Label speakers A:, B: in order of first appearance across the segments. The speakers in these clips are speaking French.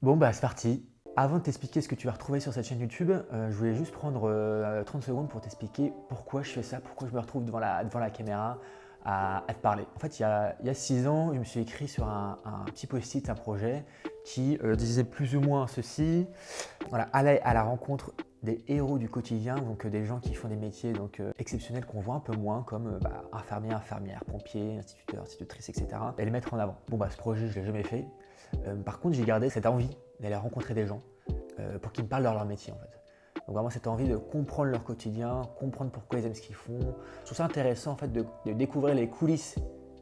A: Bon bah c'est parti. Avant de t'expliquer ce que tu vas retrouver sur cette chaîne YouTube, je voulais juste prendre 30 secondes pour t'expliquer pourquoi je fais ça, pourquoi je me retrouve devant la caméra à te parler. En fait, il y a 6 ans, je me suis écrit sur un petit post-it, un projet qui disait plus ou moins ceci. Voilà, aller à la rencontre des héros du quotidien, donc des gens qui font des métiers exceptionnels qu'on voit un peu moins, comme infirmier, infirmière, pompier, instituteur, institutrice, etc. Et les mettre en avant. Bon bah ce projet, je ne l'ai jamais fait. Par contre, j'ai gardé cette envie d'aller rencontrer des gens pour qu'ils me parlent de leur métier en fait. Donc vraiment cette envie de comprendre leur quotidien, comprendre pourquoi ils aiment ce qu'ils font. Je trouve ça intéressant en fait de découvrir les coulisses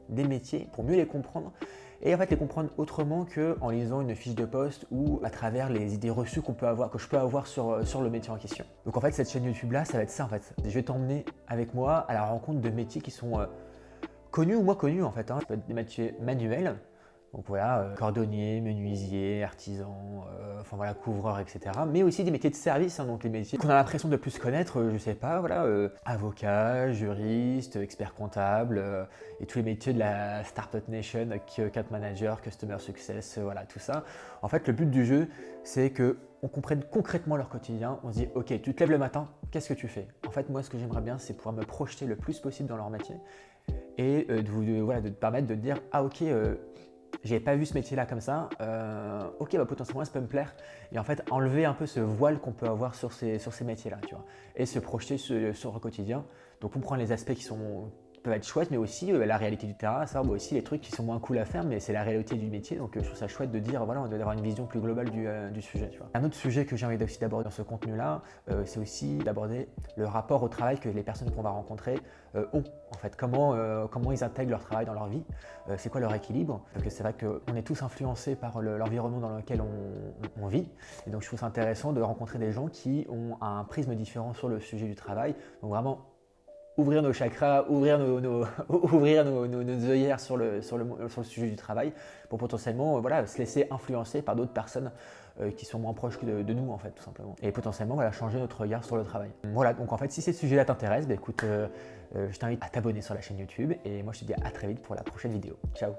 A: des métiers pour mieux les comprendre et en fait les comprendre autrement qu'en lisant une fiche de poste ou à travers les idées reçues que je peux avoir sur le métier en question. Donc en fait cette chaîne YouTube là, ça va être ça en fait. Je vais t'emmener avec moi à la rencontre de métiers qui sont connus ou moins connus en fait. Ça peut être des métiers manuels. Donc voilà, cordonnier, menuisier, artisan, enfin voilà, couvreur, etc. Mais aussi des métiers de service, hein, donc les métiers qu'on a l'impression de plus connaître, je sais pas, voilà, avocat, juriste, expert comptable, et tous les métiers de la Startup Nation, account manager, customer success, voilà, tout ça. En fait, le but du jeu, c'est que on comprenne concrètement leur quotidien. On se dit, ok, tu te lèves le matin, qu'est-ce que tu fais? En fait, moi, ce que j'aimerais bien, c'est pouvoir me projeter le plus possible dans leur métier et voilà, de te permettre de te dire, ah ok, j'avais pas vu ce métier-là comme ça, ok, bah, potentiellement ça peut me plaire. Et en fait, enlever un peu ce voile qu'on peut avoir sur ces métiers-là, tu vois. Et se projeter sur le quotidien. Donc comprendre les aspects qui peuvent être chouettes, mais aussi la réalité du terrain, savoir aussi les trucs qui sont moins cool à faire, mais c'est la réalité du métier. Donc je trouve ça chouette de dire, voilà, d'avoir une vision plus globale du sujet, tu vois. Un autre sujet que j'ai envie aussi d'aborder dans ce contenu-là, c'est aussi d'aborder le rapport au travail que les personnes qu'on va rencontrer ont. En fait, comment ils intègrent leur travail dans leur vie, c'est quoi leur équilibre. Parce que c'est vrai qu'on est tous influencés par l'environnement dans lequel on vit. Et donc je trouve ça intéressant de rencontrer des gens qui ont un prisme différent sur le sujet du travail. Donc vraiment ouvrir nos chakras, ouvrir ouvrir nos œillères sur le sujet du travail pour potentiellement voilà, se laisser influencer par d'autres personnes qui sont moins proches que de nous en fait tout simplement. Et potentiellement voilà, changer notre regard sur le travail. Voilà, donc en fait si ces sujets-là t'intéressent, bah, écoute, je t'invite à t'abonner sur la chaîne YouTube et moi je te dis à très vite pour la prochaine vidéo. Ciao!